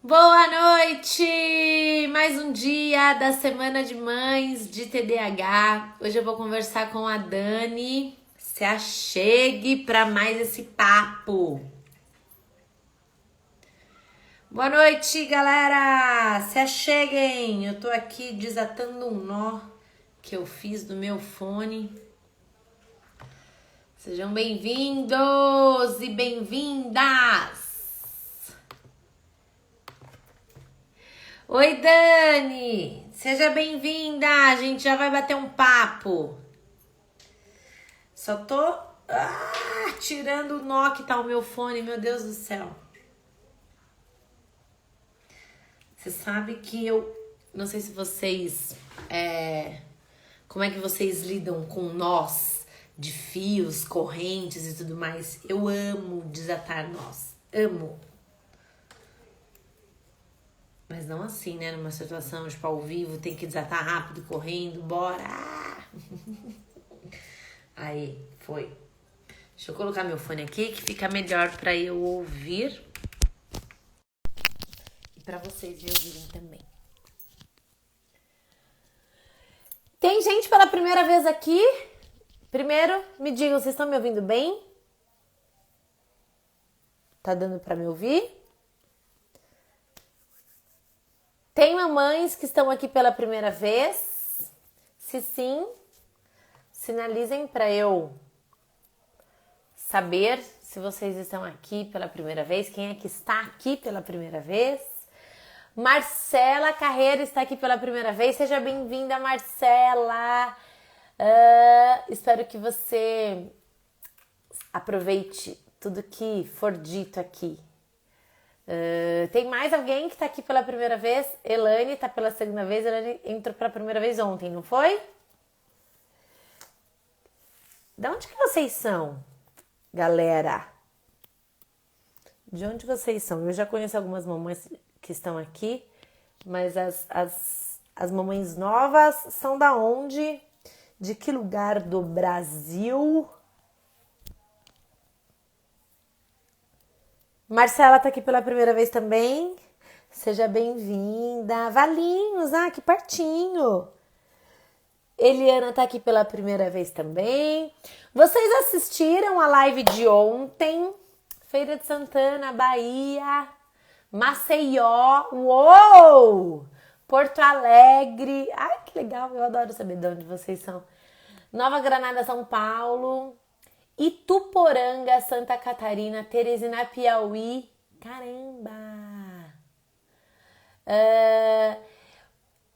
Boa noite! Mais um dia da Semana de Mães de TDAH. Hoje eu vou conversar com a Dani. Se achegue para mais esse papo. Boa noite, galera! Se acheguem! Eu tô aqui desatando um nó que eu fiz do meu fone. Sejam bem-vindos e bem-vindas! Oi, Dani! Seja bem-vinda! A gente já vai bater um papo. Só tô tirando o nó que tá o meu fone, meu Deus do céu. Você sabe que eu... Não sei se vocês... como é que vocês lidam com nós de fios, correntes e tudo mais. Eu amo desatar nós. Amo. Mas não assim, né? Numa situação, tipo, ao vivo, tem que desatar rápido, correndo, bora! Aí, foi. Deixa eu colocar meu fone aqui, que fica melhor pra eu ouvir. E pra vocês me ouvirem também. Tem gente pela primeira vez aqui? Primeiro, me digam, vocês estão me ouvindo bem? Tá dando pra me ouvir? Tem mamães que estão aqui pela primeira vez? Se sim, sinalizem para eu saber se vocês estão aqui pela primeira vez. Quem é que está aqui pela primeira vez? Marcela Carreira está aqui pela primeira vez. Seja bem-vinda, Marcela. Espero que você aproveite tudo que for dito aqui. Tem mais alguém que está aqui pela primeira vez? Elane está pela segunda vez. Elane entrou pela primeira vez ontem, não foi? De onde que vocês são, galera? De onde vocês são? Eu já conheço algumas mamães que estão aqui, mas as mamães novas são da onde? De que lugar do Brasil? Marcela tá aqui pela primeira vez também. Seja bem-vinda. Valinhos, que pertinho. Eliana tá aqui pela primeira vez também. Vocês assistiram a live de ontem? Feira de Santana, Bahia, Maceió, uou! Porto Alegre. Ai, que legal, eu adoro saber de onde vocês são. Nova Granada, São Paulo. Ituporanga, Santa Catarina, Teresina, Piauí. Caramba!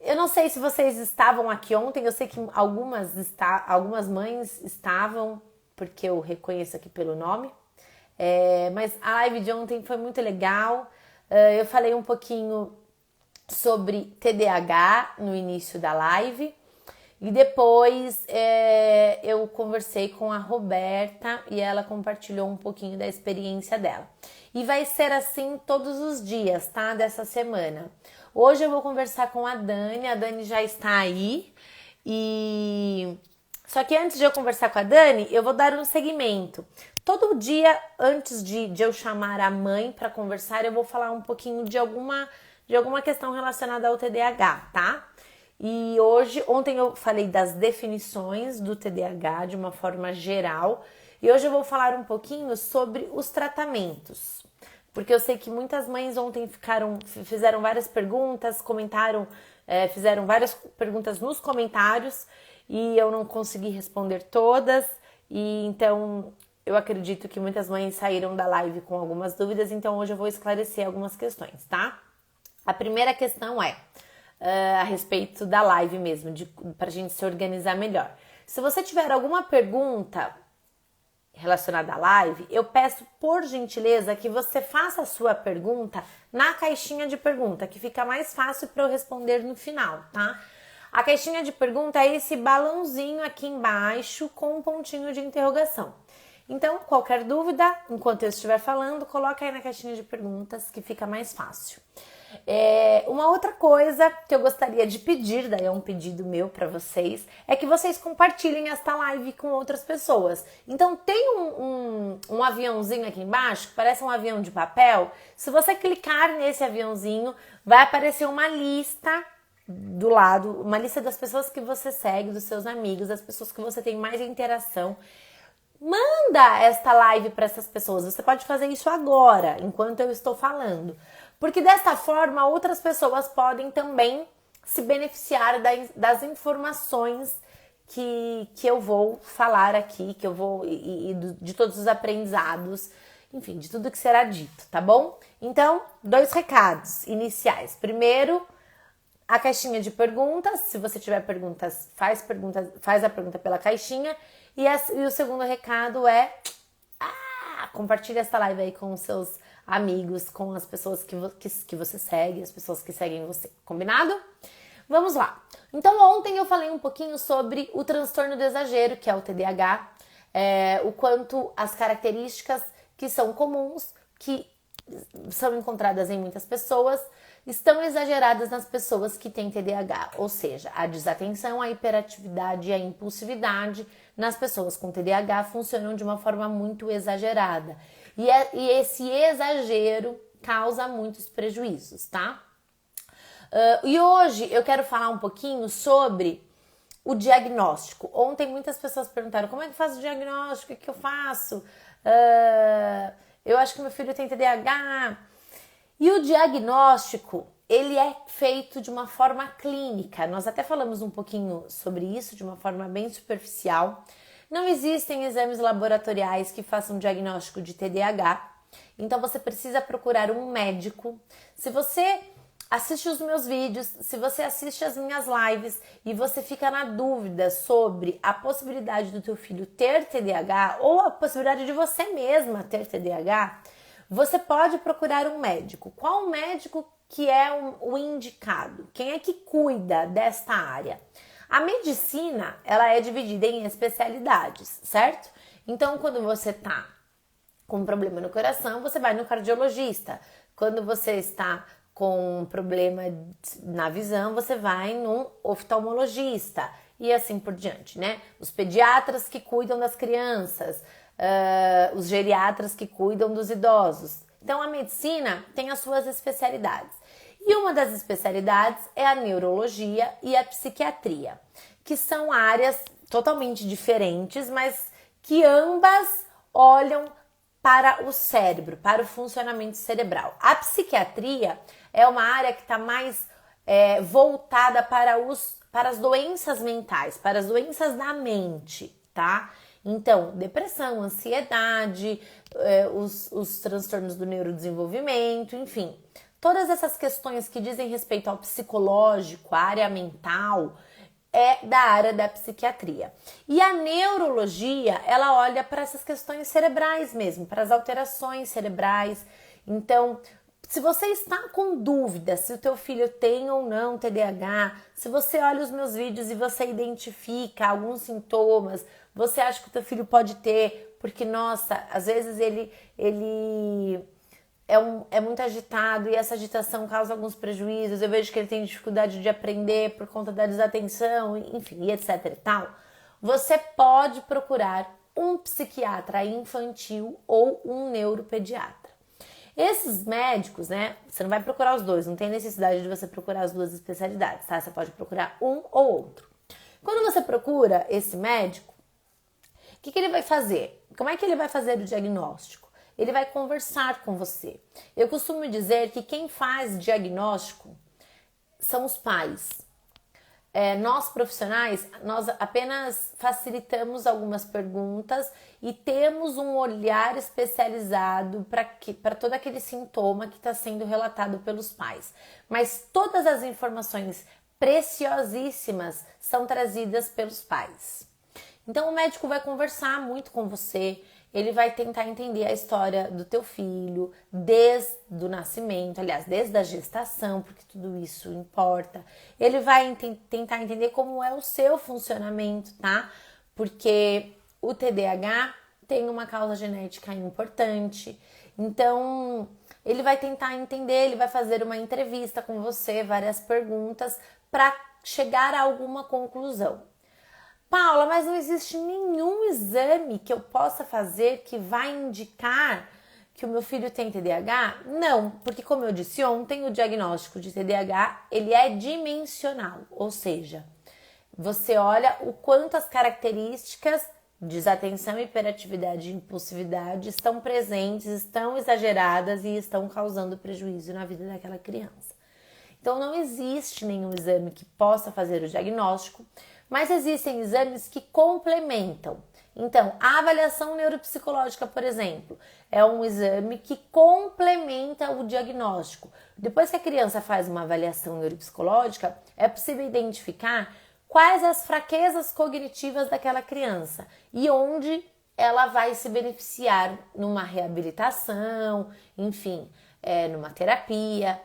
Eu não sei se vocês estavam aqui ontem. Eu sei que algumas mães estavam, porque eu reconheço aqui pelo nome. Mas a live de ontem foi muito legal. Eu falei um pouquinho sobre TDAH no início da live. E depois eu conversei com a Roberta e ela compartilhou um pouquinho da experiência dela. E vai ser assim todos os dias, tá? Dessa semana. Hoje eu vou conversar com a Dani já está aí. Só que antes de eu conversar com a Dani, eu vou dar um segmento. Todo dia, antes de eu chamar a mãe para conversar, eu vou falar um pouquinho de alguma questão relacionada ao TDAH, tá? E ontem eu falei das definições do TDAH de uma forma geral. E hoje eu vou falar um pouquinho sobre os tratamentos. Porque eu sei que muitas mães ontem fizeram várias perguntas, fizeram várias perguntas nos comentários e eu não consegui responder todas. E então eu acredito que muitas mães saíram da live com algumas dúvidas, então hoje eu vou esclarecer algumas questões, tá? A primeira questão é a respeito da live mesmo, pra gente se organizar melhor. Se você tiver alguma pergunta relacionada à live, eu peço por gentileza que você faça a sua pergunta na caixinha de pergunta, que fica mais fácil para eu responder no final, tá? A caixinha de pergunta é esse balãozinho aqui embaixo com um pontinho de interrogação. Então, qualquer dúvida, enquanto eu estiver falando, coloca aí na caixinha de perguntas que fica mais fácil. Uma outra coisa que eu gostaria de pedir, daí é um pedido meu para vocês, é que vocês compartilhem esta live com outras pessoas. Então tem um aviãozinho aqui embaixo, que parece um avião de papel. Se você clicar nesse aviãozinho, vai aparecer uma lista do lado, uma lista das pessoas que você segue, dos seus amigos, das pessoas que você tem mais interação. Manda esta live para essas pessoas. Você pode fazer isso agora, enquanto eu estou falando. Porque desta forma, outras pessoas podem também se beneficiar das informações que eu vou falar aqui, que eu vou de todos os aprendizados, enfim, de tudo que será dito, tá bom? Então, 2 recados iniciais. Primeiro, a caixinha de perguntas. Se você tiver perguntas, faz a pergunta pela caixinha. E o segundo recado é compartilhe essa live aí com os seus amigos, com as pessoas que você segue, as pessoas que seguem você. Combinado? Vamos lá. Então, ontem eu falei um pouquinho sobre o transtorno do exagero, que é o TDAH, o quanto as características que são comuns, que são encontradas em muitas pessoas, estão exageradas nas pessoas que têm TDAH, ou seja, a desatenção, a hiperatividade e a impulsividade nas pessoas com TDAH funcionam de uma forma muito exagerada. E esse exagero causa muitos prejuízos, tá? E hoje eu quero falar um pouquinho sobre o diagnóstico. Ontem muitas pessoas perguntaram, como é que eu faço o diagnóstico? O que eu faço? Eu acho que meu filho tem TDAH. E o diagnóstico, ele é feito de uma forma clínica. Nós até falamos um pouquinho sobre isso, de uma forma bem superficial. Não existem exames laboratoriais que façam diagnóstico de TDAH. Então, você precisa procurar um médico. Se você assiste os meus vídeos, se você assiste as minhas lives e você fica na dúvida sobre a possibilidade do teu filho ter TDAH ou a possibilidade de você mesma ter TDAH, você pode procurar um médico. Qual médico que é o indicado? Quem é que cuida desta área? A medicina, ela é dividida em especialidades, certo? Então, quando você tá com um problema no coração, você vai no cardiologista. Quando você está com um problema na visão, você vai num oftalmologista. E assim por diante, né? Os pediatras que cuidam das crianças, os geriatras que cuidam dos idosos. Então, a medicina tem as suas especialidades. E uma das especialidades é a neurologia e a psiquiatria, que são áreas totalmente diferentes, mas que ambas olham para o cérebro, para o funcionamento cerebral. A psiquiatria é uma área que está mais voltada para as doenças mentais, para as doenças da mente, tá? Então, depressão, ansiedade, os transtornos do neurodesenvolvimento, enfim, todas essas questões que dizem respeito ao psicológico, à área mental, é da área da psiquiatria. E a neurologia, ela olha para essas questões cerebrais mesmo, para as alterações cerebrais. Então, se você está com dúvida se o teu filho tem ou não TDAH, se você olha os meus vídeos e você identifica alguns sintomas, você acha que o teu filho pode ter, porque, nossa, às vezes ele é muito agitado e essa agitação causa alguns prejuízos, eu vejo que ele tem dificuldade de aprender por conta da desatenção, enfim, e etc e tal, você pode procurar um psiquiatra infantil ou um neuropediatra. Esses médicos, né, você não vai procurar os dois, não tem necessidade de você procurar as duas especialidades, tá? Você pode procurar um ou outro. Quando você procura esse médico, o que ele vai fazer? Como é que ele vai fazer o diagnóstico? Ele vai conversar com você. Eu costumo dizer que quem faz diagnóstico são os pais. Nós profissionais, nós apenas facilitamos algumas perguntas e temos um olhar especializado para todo aquele sintoma que está sendo relatado pelos pais. Mas todas as informações preciosíssimas são trazidas pelos pais. Então o médico vai conversar muito com você, ele vai tentar entender a história do teu filho desde o nascimento, aliás, desde a gestação, porque tudo isso importa. Ele vai tentar entender como é o seu funcionamento, tá? Porque o TDAH tem uma causa genética importante. Então, ele vai tentar entender, ele vai fazer uma entrevista com você, várias perguntas, para chegar a alguma conclusão. Paula, mas não existe nenhum exame que eu possa fazer que vai indicar que o meu filho tem TDAH? Não, porque como eu disse ontem, o diagnóstico de TDAH, ele é dimensional, ou seja, você olha o quanto as características desatenção, hiperatividade e impulsividade estão presentes, estão exageradas e estão causando prejuízo na vida daquela criança. Então não existe nenhum exame que possa fazer o diagnóstico, mas existem exames que complementam. Então, a avaliação neuropsicológica, por exemplo, é um exame que complementa o diagnóstico. Depois que a criança faz uma avaliação neuropsicológica, é possível identificar quais as fraquezas cognitivas daquela criança e onde ela vai se beneficiar numa reabilitação, enfim, numa terapia,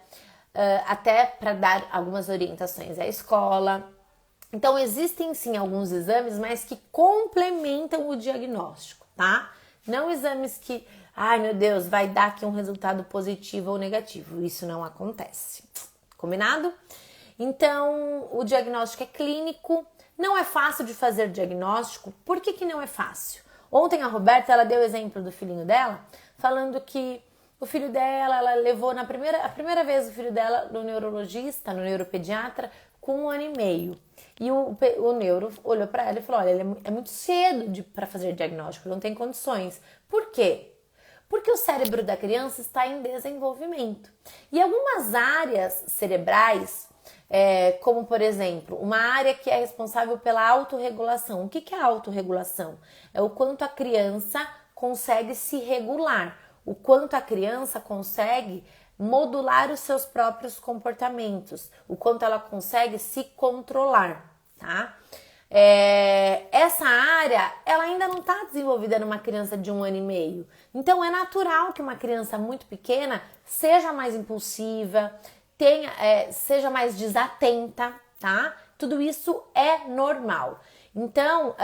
até para dar algumas orientações à escola. Então, existem sim alguns exames, mas que complementam o diagnóstico, tá? Não exames que, ai meu Deus, vai dar aqui um resultado positivo ou negativo. Isso não acontece. Combinado? Então, o diagnóstico é clínico. Não é fácil de fazer diagnóstico. Por que não é fácil? Ontem a Roberta, ela deu o exemplo do filhinho dela, falando que o filho dela, ela levou a primeira vez o filho dela no neurologista, no neuropediatra, com 1 ano e meio. E o neuro olhou para ela e falou, olha, é muito cedo para fazer diagnóstico, não tem condições. Por quê? Porque o cérebro da criança está em desenvolvimento. E algumas áreas cerebrais, como por exemplo, uma área que é responsável pela autorregulação. O que é a autorregulação? É o quanto a criança consegue se regular, o quanto a criança consegue modular os seus próprios comportamentos, o quanto ela consegue se controlar, tá? Essa área, ela ainda não está desenvolvida numa criança de 1 ano e meio. Então, é natural que uma criança muito pequena seja mais impulsiva, seja mais desatenta, tá? Tudo isso é normal. Então,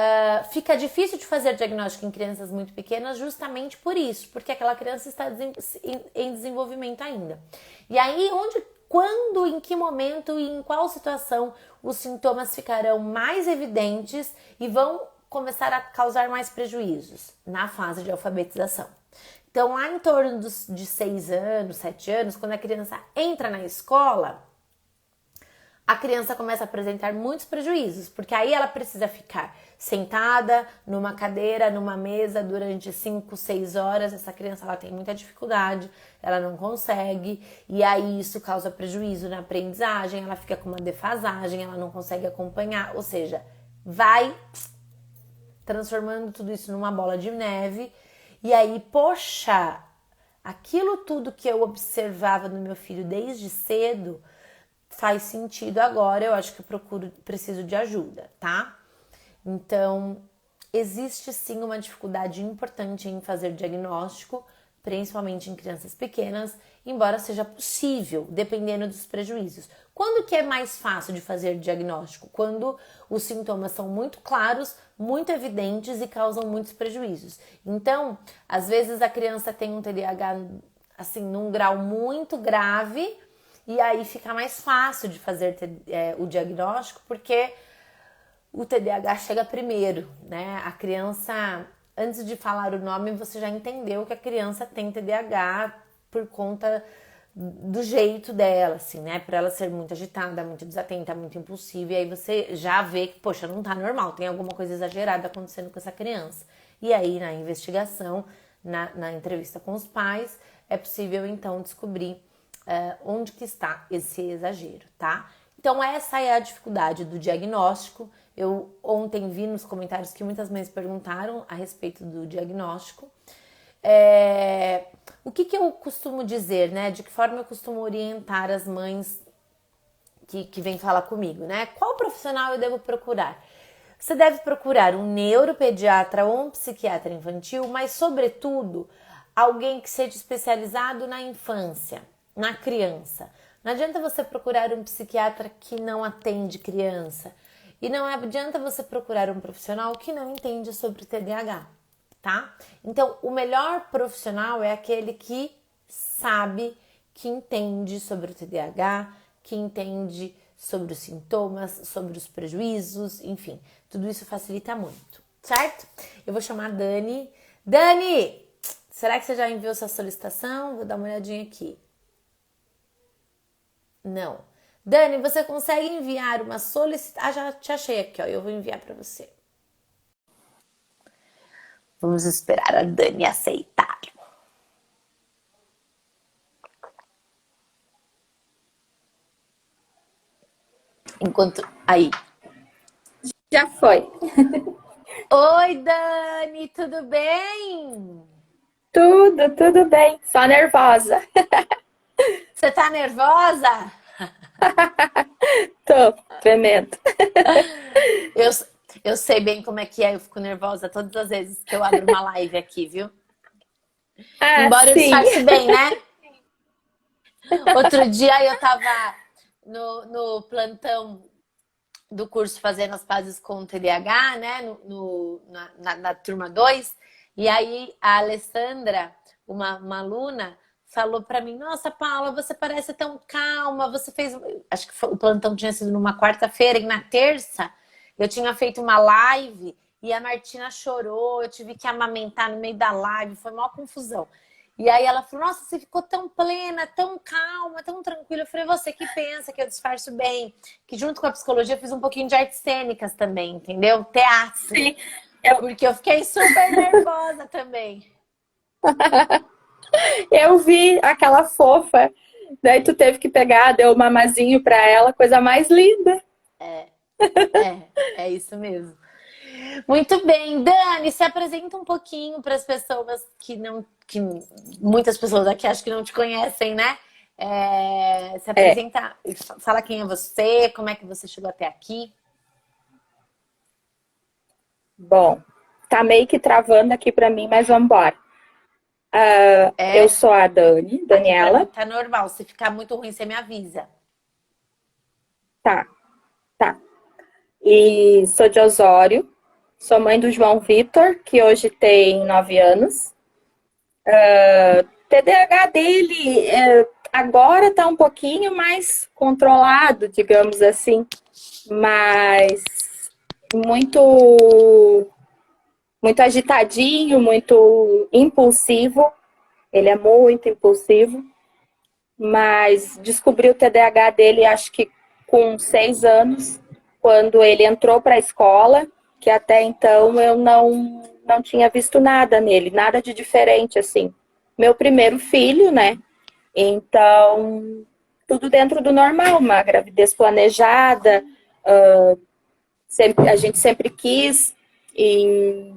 fica difícil de fazer diagnóstico em crianças muito pequenas justamente por isso, porque aquela criança está em desenvolvimento ainda. E aí, quando, em que momento e em qual situação os sintomas ficarão mais evidentes e vão começar a causar mais prejuízos? Na fase de alfabetização. Então, lá em torno de 6 anos, 7 anos, quando a criança entra na escola, a criança começa a apresentar muitos prejuízos, porque aí ela precisa ficar sentada numa cadeira, numa mesa durante 5, 6 horas. Essa criança, ela tem muita dificuldade, ela não consegue, e aí isso causa prejuízo na aprendizagem, ela fica com uma defasagem, ela não consegue acompanhar, ou seja, vai transformando tudo isso numa bola de neve, e aí, poxa, aquilo tudo que eu observava no meu filho desde cedo faz sentido agora, eu acho que eu preciso de ajuda, tá? Então, existe sim uma dificuldade importante em fazer diagnóstico, principalmente em crianças pequenas, embora seja possível, dependendo dos prejuízos. Quando que é mais fácil de fazer diagnóstico? Quando os sintomas são muito claros, muito evidentes e causam muitos prejuízos. Então, às vezes a criança tem um TDAH, assim, num grau muito grave, e aí fica mais fácil de fazer o diagnóstico, porque o TDAH chega primeiro, né? A criança, antes de falar o nome, você já entendeu que a criança tem TDAH por conta do jeito dela, assim, né? Por ela ser muito agitada, muito desatenta, muito impulsiva, e aí você já vê que, poxa, não tá normal, tem alguma coisa exagerada acontecendo com essa criança. E aí, na investigação, na entrevista com os pais, é possível, então, descobrir onde que está esse exagero, tá? Então essa é a dificuldade do diagnóstico. Eu ontem vi nos comentários que muitas mães perguntaram a respeito do diagnóstico. O que eu costumo dizer, né? De que forma eu costumo orientar as mães que vêm falar comigo, né? Qual profissional eu devo procurar? Você deve procurar um neuropediatra ou um psiquiatra infantil, mas sobretudo alguém que seja especializado na infância, na criança. Não adianta você procurar um psiquiatra que não atende criança. E não adianta você procurar um profissional que não entende sobre TDAH, tá? Então, o melhor profissional é aquele que sabe, que entende sobre o TDAH, que entende sobre os sintomas, sobre os prejuízos, enfim, tudo isso facilita muito, certo? Eu vou chamar a Dani. Dani, será que você já enviou sua solicitação? Vou dar uma olhadinha aqui. Não. Dani, você consegue enviar uma solicitação? Ah, já te achei aqui, ó. Eu vou enviar para você. Vamos esperar a Dani aceitar. Enquanto. Aí. Já foi. Oi, Dani, tudo bem? Tudo bem. Só nervosa. Você tá nervosa? Tô tremendo. Eu, eu sei bem como é que é, eu fico nervosa todas as vezes que eu abro uma live aqui, viu? Ah, Embora eu sim. disfarce bem, né? Outro dia eu tava no plantão do curso Fazendo as Pazes com o TDAH, né? Na turma 2. E aí a Alessandra, uma aluna, falou pra mim: Nossa, Paula, você parece tão calma. Você fez. Acho que o plantão tinha sido numa quarta-feira, e na terça eu tinha feito uma live e a Martina chorou. Eu tive que amamentar no meio da live, foi uma confusão. E aí ela falou: Nossa, você ficou tão plena, tão calma, tão tranquila. Eu falei: Você que pensa que eu disfarço bem? Que junto com a psicologia eu fiz um pouquinho de artes cênicas também, entendeu? Teatro. Sim. Eu, Porque eu fiquei super nervosa também. eu vi aquela fofa. Daí tu teve que pegar, deu um mamazinho pra ela, coisa mais linda. É isso mesmo. Muito bem, Dani, se apresenta um pouquinho para as pessoas que não, que muitas pessoas aqui acho que não te conhecem, né? Se É, apresenta, fala quem é você, como é que você chegou até aqui. bom, tá meio que travando aqui pra mim, mas vamos embora. Eu É, sou a Dani, aqui para mim Daniela. tá normal. Se ficar muito ruim, você me avisa. Tá, tá. E sou de Osório. Sou mãe do João Vitor, que hoje tem 9 anos. TDAH dele agora está um pouquinho mais controlado, digamos assim, mas muito muito agitadinho, muito impulsivo. Ele é muito impulsivo, mas descobri o TDAH dele acho que com 6 anos, quando ele entrou para a escola, que até então eu não tinha visto nada nele, nada de diferente assim. Meu primeiro filho, né? Então, tudo dentro do normal, uma gravidez planejada, a gente sempre quis e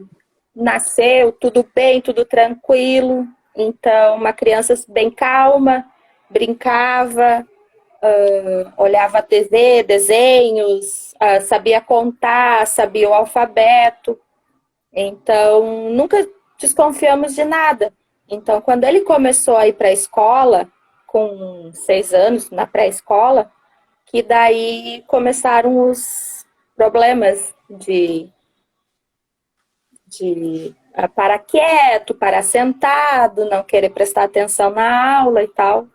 nasceu tudo bem, tudo tranquilo. Então, uma criança bem calma, brincava, olhava TV, desenhos, sabia contar, sabia o alfabeto. Então, nunca desconfiamos de nada. Então, quando ele começou a ir para a escola, com 6 anos, na pré-escola, que daí começaram os problemas de parar quieto, parar sentado, não querer prestar atenção na aula e tal.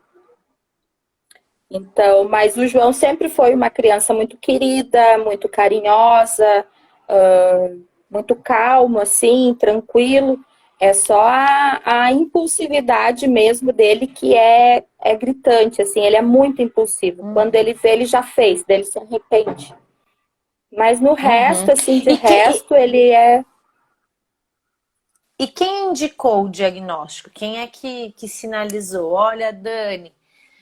Então, mas o João sempre foi uma criança muito querida, muito carinhosa, muito calmo, assim, tranquilo. É só a impulsividade mesmo dele que é gritante, assim, ele é muito impulsivo. Quando ele vê, ele já fez, dele se arrepende. Mas no Uhum. resto, assim, de E, que, resto, ele é. e quem indicou o diagnóstico? Quem é que sinalizou? Olha, Dani,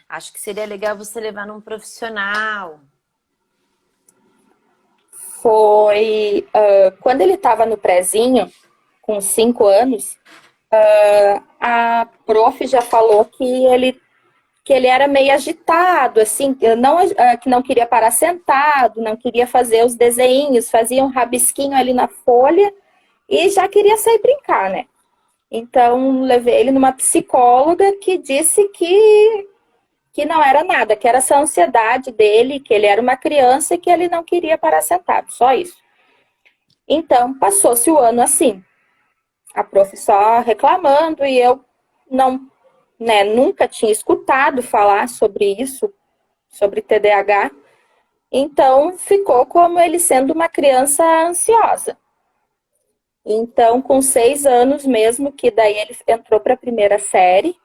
acho que seria legal você levar num profissional. Foi quando ele estava no prezinho, com 5 anos, a prof já falou que ele era meio agitado, assim, não, que não queria parar sentado, não queria fazer os desenhos, fazia um rabisquinho ali na folha e já queria sair brincar, né? Então, levei ele numa psicóloga que disse que não era nada, que era essa ansiedade dele, que ele era uma criança e que ele não queria parar sentado, só isso. Então, passou-se o ano assim, a prof só reclamando e eu não né, nunca tinha escutado falar sobre isso, sobre TDAH. Então, ficou como ele sendo uma criança ansiosa. Então, com 6 anos mesmo, que daí ele entrou para a primeira série,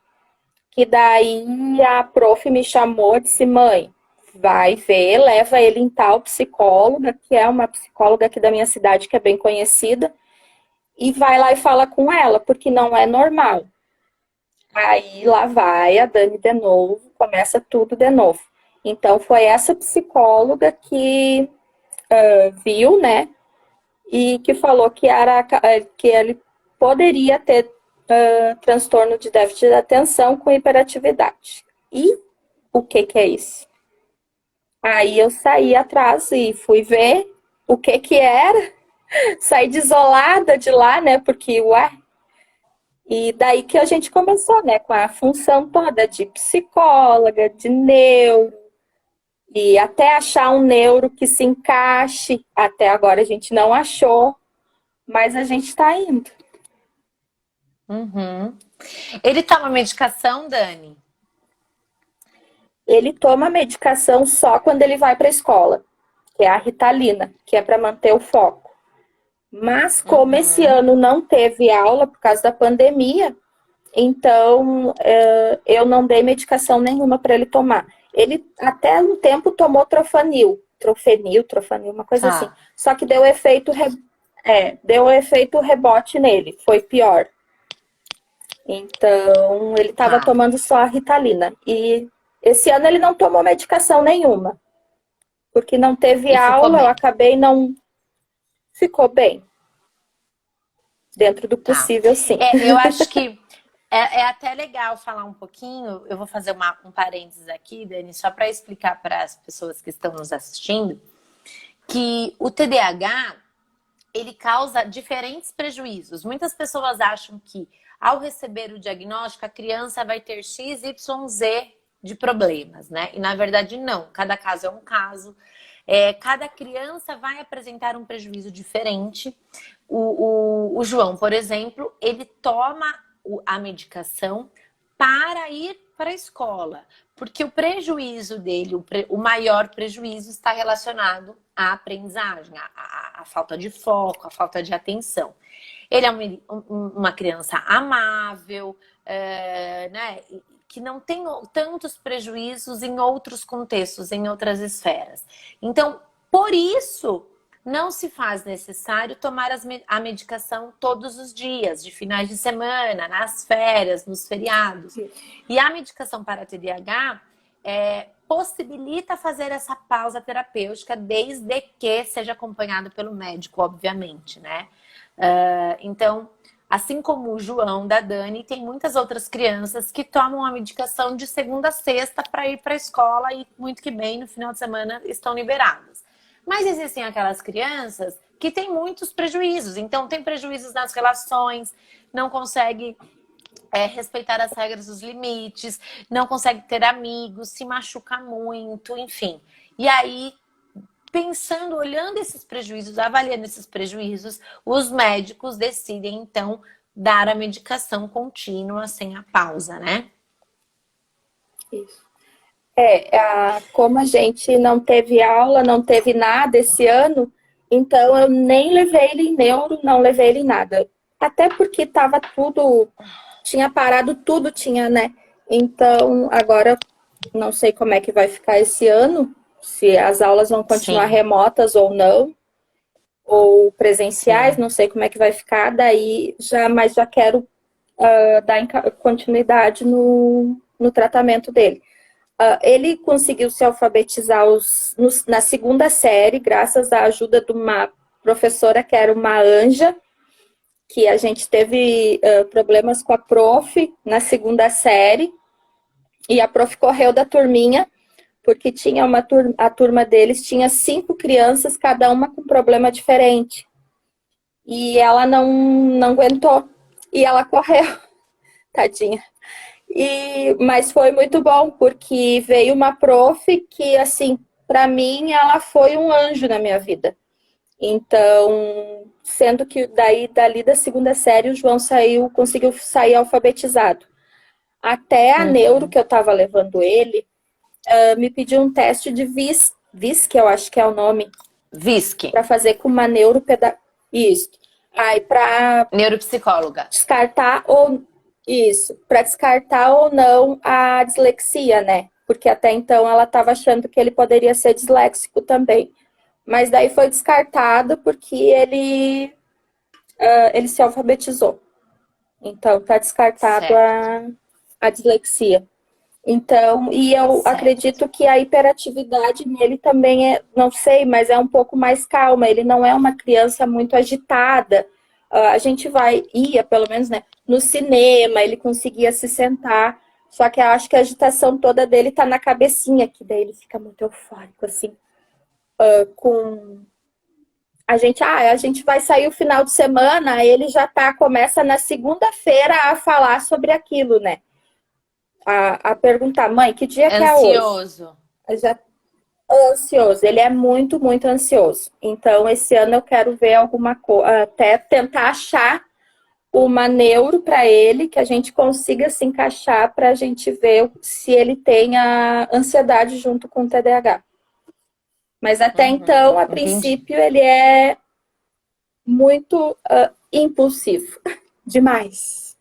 que daí a prof me chamou e disse, mãe, vai ver, leva ele em tal psicóloga, que é uma psicóloga aqui da minha cidade, que é bem conhecida, e vai lá e fala com ela, porque não é normal. Aí lá vai a Dani de novo, começa tudo de novo. Então, foi essa psicóloga que viu, né, e que falou que ele poderia ter transtorno de déficit de atenção com hiperatividade. E o que é isso? Aí eu saí atrás e fui ver o que era, saí desolada de lá, né, porque, ué, e daí que a gente começou, né, com a função toda de psicóloga, de neuro, e até achar um neuro que se encaixe. Até agora a gente não achou, mas a gente está indo. Uhum. Ele toma medicação, Dani? Ele toma medicação só quando ele vai para a escola, que é a Ritalina, que é para manter o foco. Mas como esse ano não teve aula por causa da pandemia, então eu não dei medicação nenhuma para ele tomar. Ele até um tempo tomou trofenil, uma coisa assim. Tá. Só que deu efeito rebote nele, foi pior. Então ele estava Tá. tomando só a Ritalina. E esse ano ele não tomou medicação nenhuma, porque não teve E ficou aula, eu bem. acabei não. Ficou bem. Dentro do Tá. possível, sim. Eu acho que é até legal falar um pouquinho. Eu vou fazer um parênteses aqui, Dani, só para explicar para as pessoas que estão nos assistindo que o TDAH ele causa diferentes prejuízos. Muitas pessoas acham que ao receber o diagnóstico a criança vai ter X, Y, Z de problemas, né? E na verdade não. Cada caso é um caso. Cada criança vai apresentar um prejuízo diferente. O João, por exemplo, ele toma a medicação para ir para a escola, porque o prejuízo dele, o maior prejuízo está relacionado à aprendizagem, à falta de foco, à falta de atenção. Ele é uma criança amável, né, que não tem tantos prejuízos em outros contextos, em outras esferas. Então, por isso, não se faz necessário tomar a medicação todos os dias, de finais de semana, nas férias, nos feriados. E a medicação para TDAH possibilita fazer essa pausa terapêutica, desde que seja acompanhado pelo médico, obviamente, né? Então, assim como o João da Dani, tem muitas outras crianças que tomam a medicação de segunda a sexta para ir para a escola e, muito que bem, no final de semana estão liberadas. Mas existem aquelas crianças que têm muitos prejuízos. Então, tem prejuízos nas relações, não consegue respeitar as regras dos limites, não consegue ter amigos, se machuca muito, enfim. E aí, pensando, olhando esses prejuízos, avaliando esses prejuízos, os médicos decidem, então, dar a medicação contínua, sem a pausa, né? Isso. Como a gente não teve aula, não teve nada esse ano, então eu nem levei ele em neuro, não levei ele em nada. Até porque tava tudo, tinha parado tudo, né? Então, agora não sei como é que vai ficar esse ano, se as aulas vão continuar Sim. remotas ou não, ou presenciais, Sim. não sei como é que vai ficar, mas já quero dar continuidade no tratamento dele. Ele conseguiu se alfabetizar na segunda série, graças à ajuda de uma professora que era uma anja, que a gente teve problemas com a prof na segunda série, e a prof correu da turminha, porque tinha a turma deles tinha 5 crianças, cada uma com problema diferente. E ela não aguentou, e ela correu, tadinha. Mas foi muito bom, porque veio uma prof que, assim, para mim, ela foi um anjo na minha vida. Então, sendo que dali da segunda série, o João conseguiu sair alfabetizado. Até a neuro Uhum. que eu estava levando ele, me pediu um teste de VIS, que eu acho que é o nome, Visque, para fazer com uma neuropeda... Isso. Aí, para neuropsicóloga. descartar ou isso, para descartar ou não a dislexia, né? Porque até então ela estava achando que ele poderia ser disléxico também. Mas daí foi descartado porque ele se alfabetizou. Então tá descartado Certo, a dislexia. Então, e eu certo. acredito que a hiperatividade nele também é, não sei, mas é um pouco mais calma. Ele não é uma criança muito agitada. A gente ia, pelo menos, né, no cinema, ele conseguia se sentar. Só que eu acho que a agitação toda dele tá na cabecinha, que daí ele fica muito eufórico, assim, com a gente vai sair o final de semana, aí ele já começa na segunda-feira a falar sobre aquilo, né? A perguntar, mãe, que dia que é hoje? Ansioso. Já ansioso, ele é muito, muito ansioso. Então, esse ano eu quero ver alguma coisa, até tentar achar uma neuro para ele que a gente consiga se encaixar para a gente ver se ele tem a ansiedade junto com o TDAH. Mas até então, a Entendi. princípio, ele é muito impulsivo. Demais.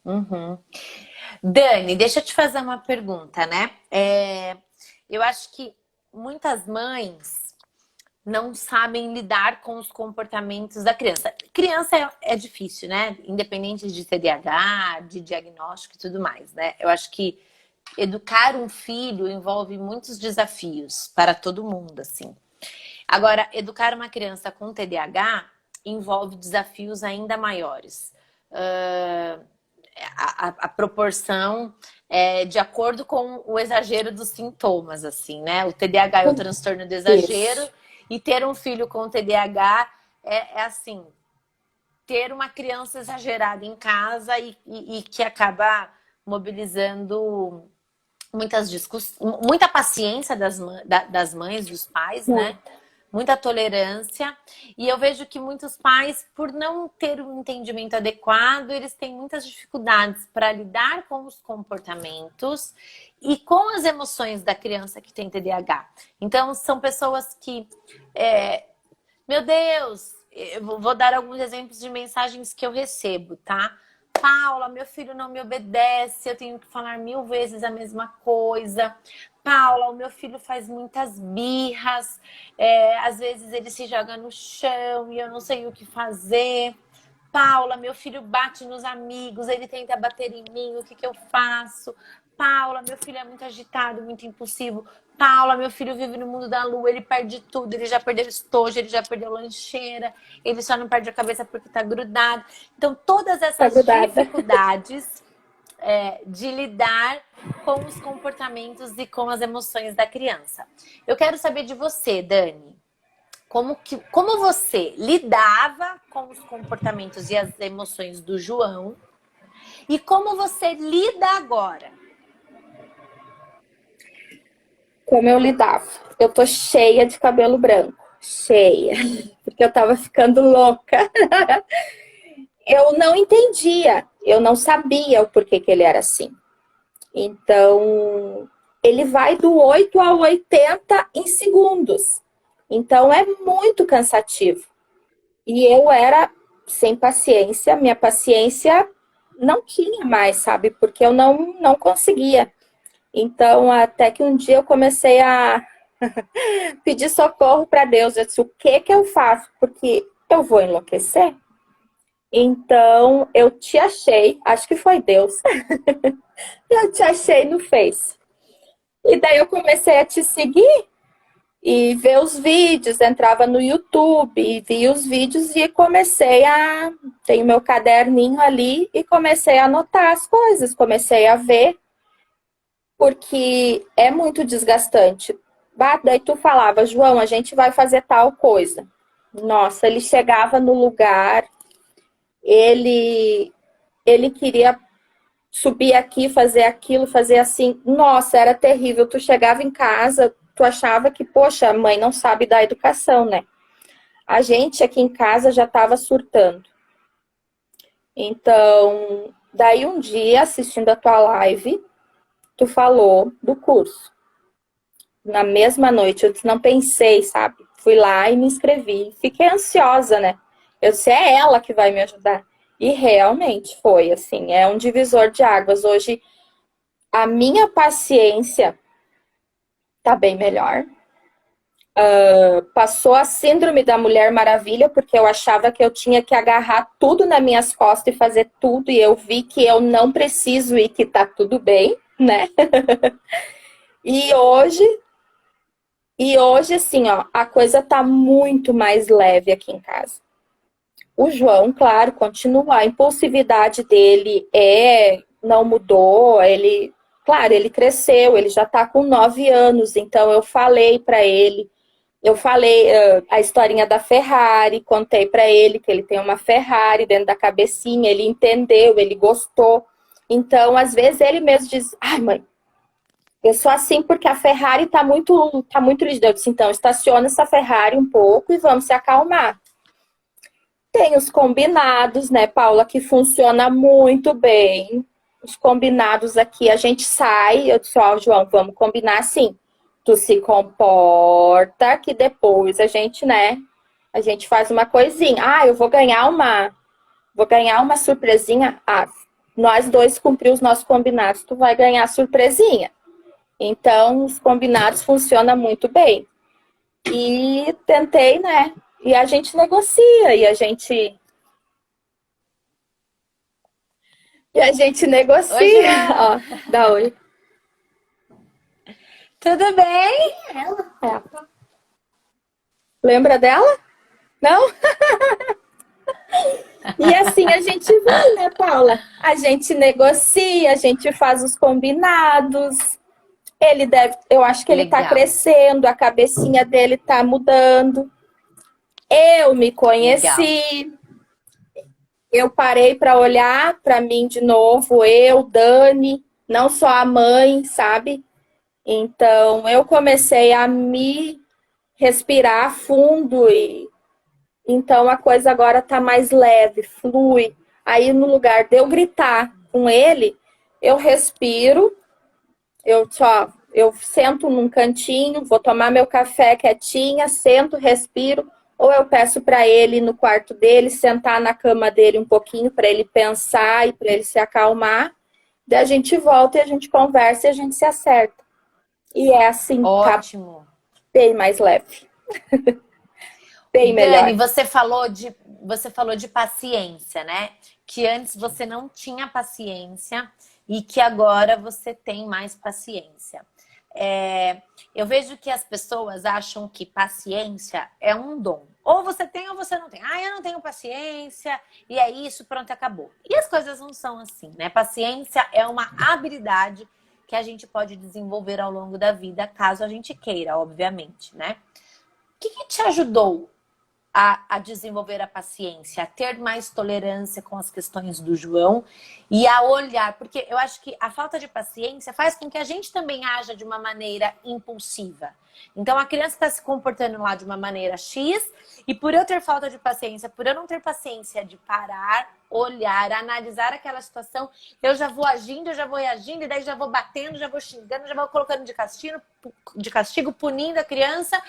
Uhum. Dani, deixa eu te fazer uma pergunta, né? Eu acho que muitas mães não sabem lidar com os comportamentos da criança. Criança é difícil, né? Independente de TDAH, de diagnóstico e tudo mais, né? Eu acho que educar um filho envolve muitos desafios para todo mundo, assim. Agora, educar uma criança com TDAH envolve desafios ainda maiores. Uh, a proporção é de acordo com o exagero dos sintomas, assim, né? O TDAH é o transtorno do exagero, Isso. e ter um filho com TDAH é assim, ter uma criança exagerada em casa e que acaba mobilizando muitas discussões, muita paciência das mães, dos pais, né? Muita. Muita tolerância. E eu vejo que muitos pais, por não ter um entendimento adequado, eles têm muitas dificuldades para lidar com os comportamentos e com as emoções da criança que tem TDAH. Então, são pessoas que, meu Deus, eu vou dar alguns exemplos de mensagens que eu recebo, tá? Paula, meu filho não me obedece, eu tenho que falar 1000 vezes a mesma coisa. Paula, o meu filho faz muitas birras, às vezes ele se joga no chão e eu não sei o que fazer. Paula, meu filho bate nos amigos, ele tenta bater em mim, o que que eu faço? Paula, meu filho é muito agitado, muito impulsivo. Paula, meu filho vive no mundo da lua, ele perde tudo, ele já perdeu estojo, ele já perdeu lancheira, ele só não perde a cabeça porque tá grudado. Então, todas Tá essas grudada. dificuldades de lidar com os comportamentos e com as emoções da criança. Eu quero saber de você, Dani. Como você lidava com os comportamentos e as emoções do João e como você lida agora? Como eu lidava? Eu tô cheia de cabelo branco. Cheia. Porque eu tava ficando louca. Eu não entendia. Eu não sabia o porquê que ele era assim. Então, ele vai do 8 ao 80 em segundos. Então, é muito cansativo. E eu era sem paciência. Minha paciência não tinha mais, sabe? Porque eu não conseguia. Então, até que um dia eu comecei a pedir socorro para Deus. Eu disse, o que que eu faço? Porque eu vou enlouquecer. Então, eu te achei, acho que foi Deus. Eu te achei no Face. E daí eu comecei a te seguir e ver os vídeos, entrava no YouTube e via os vídeos e comecei a... Tenho meu caderninho ali e comecei a anotar as coisas, comecei a ver, porque é muito desgastante. Daí tu falava, João, a gente vai fazer tal coisa. Nossa, ele chegava no lugar, ele, ele queria subir aqui, fazer aquilo, fazer assim. Nossa, era terrível. Tu chegava em casa, tu achava que, poxa, a mãe não sabe da educação, né? A gente aqui em casa já estava surtando. Então, Daí um dia, assistindo a tua live, tu falou do curso. Na mesma noite, eu não pensei, sabe? Fui lá e me inscrevi. Fiquei ansiosa, né? Eu disse, é ela que vai me ajudar. E realmente foi, assim, é um divisor de águas. Hoje, a minha paciência tá bem melhor. Passou a síndrome da Mulher Maravilha, porque eu achava que eu tinha que agarrar tudo nas minhas costas e fazer tudo, e eu vi que eu não preciso e que tá tudo bem, né? E hoje, assim, ó, a coisa tá muito mais leve aqui em casa. O João, claro, continua. A impulsividade dele não mudou. Claro, ele cresceu, ele já tá com 9 anos, então eu falei para ele. Eu falei a historinha da Ferrari, contei para ele que ele tem uma Ferrari dentro da cabecinha, ele entendeu, ele gostou. Então, às vezes, ele mesmo diz, ai, mãe, eu sou assim porque a Ferrari tá muito rígida. Eu disse, então, estaciona essa Ferrari um pouco e vamos se acalmar. Tem os combinados, né, Paula, que funciona muito bem. Os combinados aqui, a gente sai, eu disse, ó, João, vamos combinar assim. Tu se comporta, que depois a gente, né, a gente faz uma coisinha. Ah, eu vou ganhar uma surpresinha. Ah, nós dois cumprimos os nossos combinados, tu vai ganhar a surpresinha. Então, os combinados funcionam muito bem. E tentei, né, e a gente negocia, Oi, negocia. João. Ó, dá oi. Tudo bem? É. Lembra dela? Não? E assim a gente vai, né, Paula? A gente negocia, a gente faz os combinados. Eu acho que ele tá Legal, crescendo, a cabecinha dele tá mudando. Eu me legal. conheci, eu parei para olhar para mim de novo, eu, Dani, não só a mãe, sabe? Então eu comecei a me respirar fundo e então a coisa agora tá mais leve, flui. Aí no lugar de eu gritar com ele, eu respiro, eu sento num cantinho, vou tomar meu café quietinha, sento, respiro, ou eu peço para ele no quarto dele, sentar na cama dele um pouquinho para ele pensar e para ele se acalmar. Daí a gente volta e a gente conversa e a gente se acerta. E é assim, tá Ótimo. bem mais leve, bem Dani, melhor. você falou de paciência, né? Que antes você não tinha paciência e que agora você tem mais paciência. Eu vejo que as pessoas acham que paciência é um dom. Ou você tem ou você não tem. Ah, eu não tenho paciência e é isso, pronto, acabou. E as coisas não são assim, né? Paciência é uma habilidade que a gente pode desenvolver ao longo da vida, caso a gente queira, obviamente, né? O que te ajudou a desenvolver a paciência, a ter mais tolerância com as questões do João e a olhar, porque eu acho que a falta de paciência faz com que a gente também haja de uma maneira impulsiva. Então a criança está se comportando lá de uma maneira X e por eu ter falta de paciência, por eu não ter paciência de parar, olhar, analisar aquela situação, eu já vou agindo, eu já vou reagindo, e daí já vou batendo, já vou xingando, já vou colocando de castigo, punindo a criança,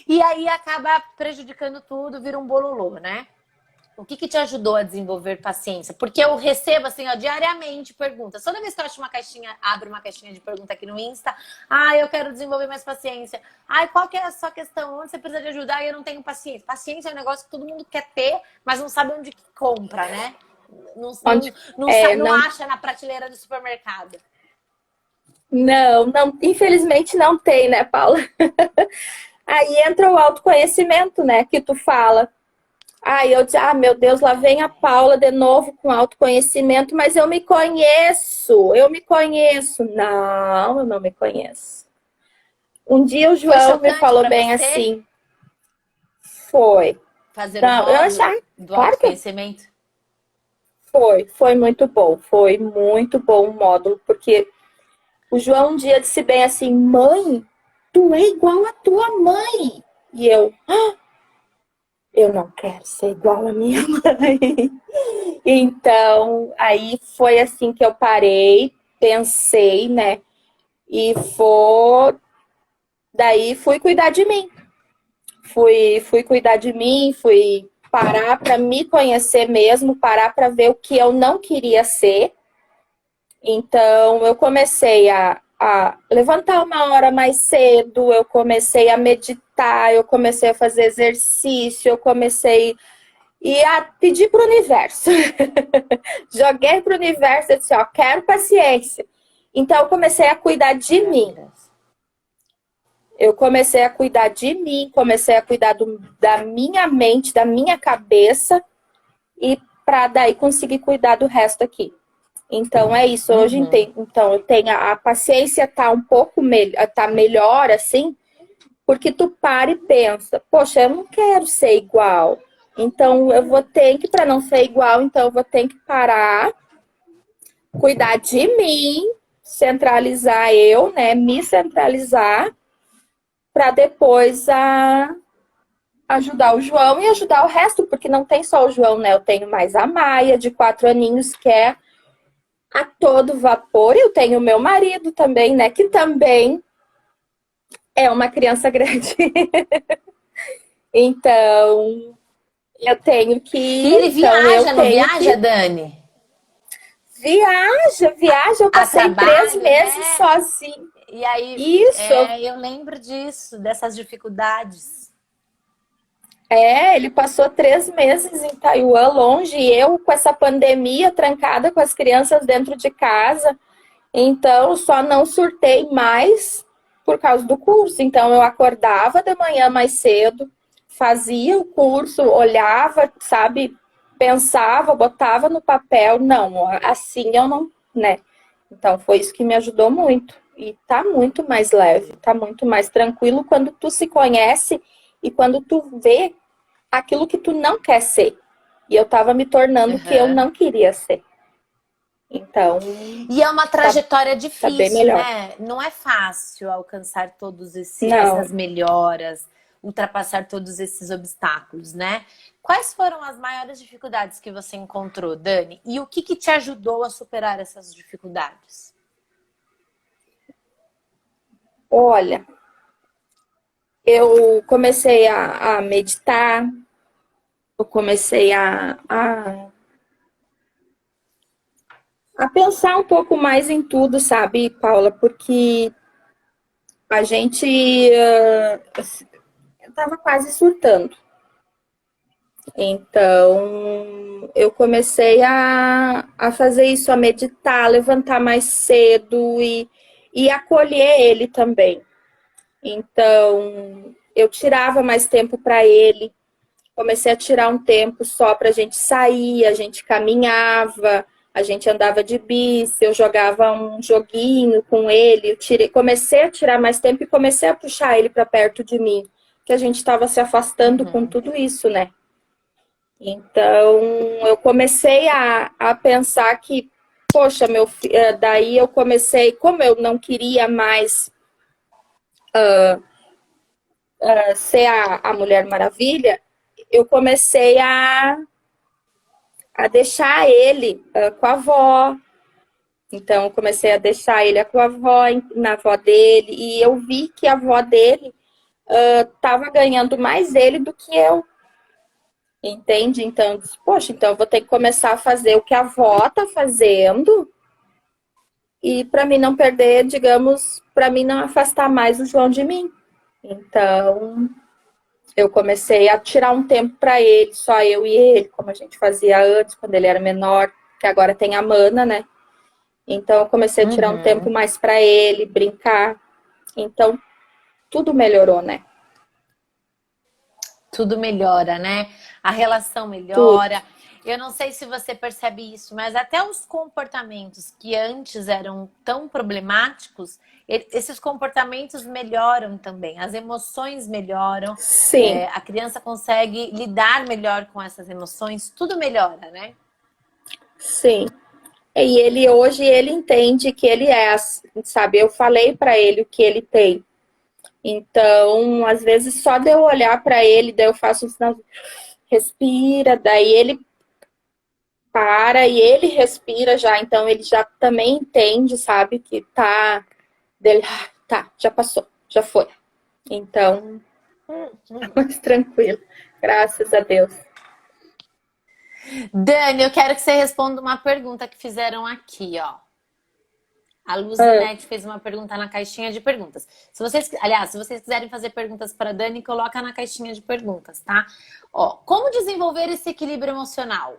e aí acaba prejudicando tudo, vira um bololô, né? O que te ajudou a desenvolver paciência? Porque eu recebo, assim, ó, diariamente perguntas. Toda vez que eu acho abro uma caixinha de pergunta aqui no Insta, eu quero desenvolver mais paciência. Qual que é a sua questão? Onde você precisa de ajudar e eu não tenho paciência? Paciência é um negócio que todo mundo quer ter, mas não sabe onde que compra, né? Não Não, acha na prateleira do supermercado. não, infelizmente não tem, né, Paula? Aí entra o autoconhecimento, né, que tu fala. Aí eu disse, meu Deus, lá vem a Paula de novo com autoconhecimento, mas eu me conheço. Não, eu não me conheço. Um dia o Foi João me chocante falou para bem você assim, foi. fazer o Não, eu módulo achei, do claro que autoconhecimento? foi muito bom o módulo, porque o João um dia disse bem assim, mãe, tu é igual a tua mãe. E eu, eu não quero ser igual a minha mãe. Então, aí foi assim que eu parei, pensei, né? E daí fui cuidar de mim. Fui cuidar de mim, fui parar para me conhecer mesmo, parar para ver o que eu não queria ser. Então, eu comecei a levantar uma hora mais cedo, eu comecei a meditar, eu comecei a fazer exercício, eu comecei a pedir para o universo. Joguei para o universo e disse, ó, quero paciência. Então, eu comecei a cuidar de mim. Eu comecei a cuidar de mim, comecei a cuidar da minha mente, da minha cabeça, e para daí conseguir cuidar do resto aqui. Então é isso. Hoje então eu tenho a paciência tá um pouco tá melhor assim, porque tu para e pensa, poxa, eu não quero ser igual. Então eu vou ter que, para não ser igual, então eu vou ter que parar, cuidar de mim, centralizar eu, né, me centralizar para depois ajudar o João e ajudar o resto, porque não tem só o João, né? Eu tenho mais a Maia, de 4 aninhos, que é a todo vapor. Eu tenho o meu marido também, né? Que também é uma criança grande. Então, eu tenho que. E ele viaja, não viaja, Dani? Viaja. Eu A passei trabalho, 3 meses né? sozinho. E aí, Isso. eu lembro disso, dessas dificuldades. Ele passou 3 meses em Taiwan, longe, e eu com essa pandemia trancada com as crianças dentro de casa. Então, só não surtei mais por causa do curso. Então, eu acordava de manhã mais cedo, fazia o curso, olhava, sabe, pensava, botava no papel. Não, assim eu não, né? Então, foi isso que me ajudou muito. E tá muito mais leve, tá muito mais tranquilo quando tu se conhece e quando tu vê aquilo que tu não quer ser. E eu tava me tornando o que eu não queria ser. Então. E é uma trajetória Tá bem difícil, melhor. né? Não é fácil alcançar todos Não. essas melhoras, ultrapassar todos esses obstáculos, né? Quais foram as maiores dificuldades que você encontrou, Dani? E o que te ajudou a superar essas dificuldades? Olha, eu comecei a meditar, eu comecei a pensar um pouco mais em tudo, sabe, Paula? Porque a gente estava quase surtando. Então, eu comecei a fazer isso, a meditar, levantar mais cedo e acolher ele também. Então, eu tirava mais tempo para ele, comecei a tirar um tempo só para a gente sair, a gente caminhava, a gente andava de bici, eu jogava um joguinho com ele, comecei a tirar mais tempo e comecei a puxar ele para perto de mim, que a gente estava se afastando com tudo isso, né? Então, eu comecei a pensar que, poxa, daí eu comecei, como eu não queria mais ser a Mulher Maravilha, eu comecei a deixar ele com a avó. Então, eu comecei a deixar ele com a avó, na avó dele, e eu vi que a avó dele estava ganhando mais ele do que eu. Entende? Então, eu disse, poxa, então eu vou ter que começar a fazer o que a avó tá fazendo e para mim não perder, digamos, para mim não afastar mais o João de mim. Então, eu comecei a tirar um tempo para ele, só eu e ele, como a gente fazia antes, quando ele era menor, que agora tem a Mana, né? Então, eu comecei a tirar um tempo mais para ele, brincar. Então, tudo melhorou, né? Tudo melhora, né? A relação Tudo. melhora. Eu não sei se você percebe isso, mas até os comportamentos que antes eram tão problemáticos, esses comportamentos melhoram também. As emoções melhoram. Sim. A criança consegue lidar melhor com essas emoções. Tudo melhora, né? Sim. E ele hoje ele entende que ele é, sabe? Eu falei para ele o que ele tem. Então, às vezes só de eu olhar para ele, daí eu faço um sinal, respira, daí ele para e ele respira já, então ele já também entende, sabe, que tá dele, tá, já passou, já foi. Então, mais tranquilo, graças a Deus. Dani, eu quero que você responda uma pergunta que fizeram aqui, ó. A Luzinete fez uma pergunta na caixinha de perguntas. Se vocês, aliás, se vocês quiserem fazer perguntas para Dani, coloca na caixinha de perguntas, tá? Ó, como desenvolver esse equilíbrio emocional?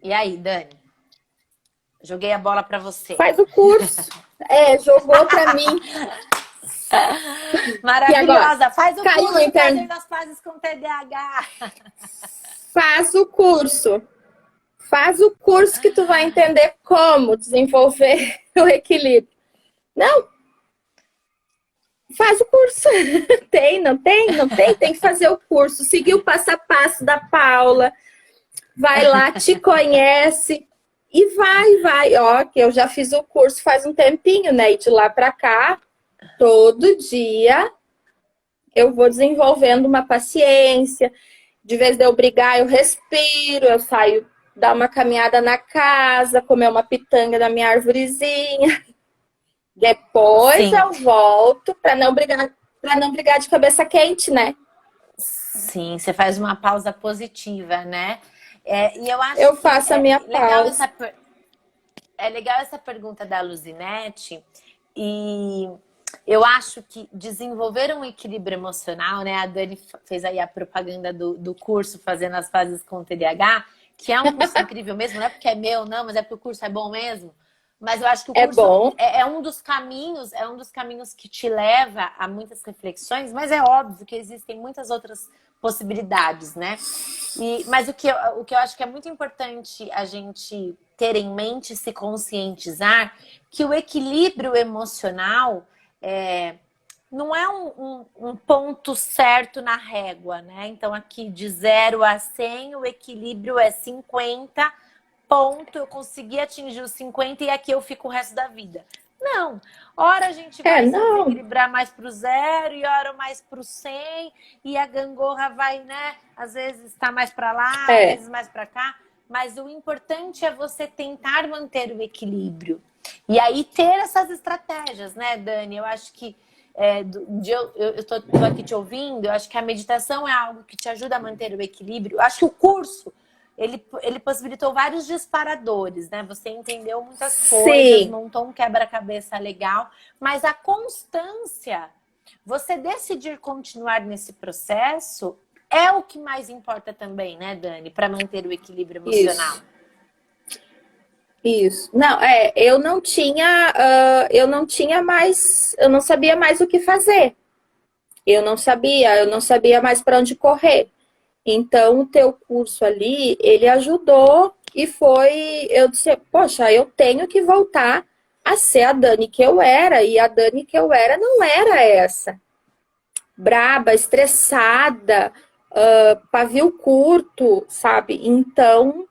E aí, Dani? Joguei a bola para você. Faz o curso. Jogou para mim. Maravilhosa. Faz o Caiu curso Fazendo as Pazes com TDAH. Faz o curso. Faz o curso que tu vai entender como desenvolver o equilíbrio. Não. Faz o curso. Tem que fazer o curso. Seguir o passo a passo da Paula. Vai lá, te conhece. E vai. Ó, que eu já fiz o curso faz um tempinho, né? E de lá pra cá, todo dia eu vou desenvolvendo uma paciência. De vez de eu brigar, eu respiro, eu saio dar uma caminhada na casa, comer uma pitanga da minha arvorezinha. Depois eu volto para não brigar de cabeça quente, né? Sim, você faz uma pausa positiva, né? E eu acho eu faço a minha pausa. É legal essa pergunta da Luzinete, e eu acho que desenvolver um equilíbrio emocional, né? A Dani fez aí a propaganda do curso Fazendo as Pazes com TDAH, que é um curso incrível mesmo, não é porque é meu, não, mas é porque o curso é bom mesmo. Mas eu acho que o curso é um dos caminhos que te leva a muitas reflexões, mas é óbvio que existem muitas outras possibilidades, né? Mas o que eu acho que é muito importante a gente ter em mente, se conscientizar, que o equilíbrio emocional não é um ponto certo na régua, né? Então, aqui de 0 a 100, o equilíbrio é 50 ponto, eu consegui atingir os 50 e aqui eu fico o resto da vida. Não. Ora a gente vai se desequilibrar mais pro 0 e ora mais pro 100 e a gangorra vai, né? Às vezes tá mais para lá, às vezes mais para cá. Mas o importante é você tentar manter o equilíbrio. E aí ter essas estratégias, né, Dani? Eu acho que eu tô aqui te ouvindo, eu acho que a meditação é algo que te ajuda a manter o equilíbrio. Eu acho que o curso ele possibilitou vários disparadores, né? Você entendeu muitas coisas, montou um quebra-cabeça legal, mas a constância, você decidir continuar nesse processo é o que mais importa também, né, Dani? Para manter o equilíbrio emocional. Isso. Não, eu não tinha mais, eu não sabia mais o que fazer. Eu não sabia mais para onde correr. Então, o teu curso ali, ele ajudou e eu disse, poxa, eu tenho que voltar a ser a Dani que eu era. E a Dani que eu era não era essa. Braba, estressada, pavio curto, sabe? Então,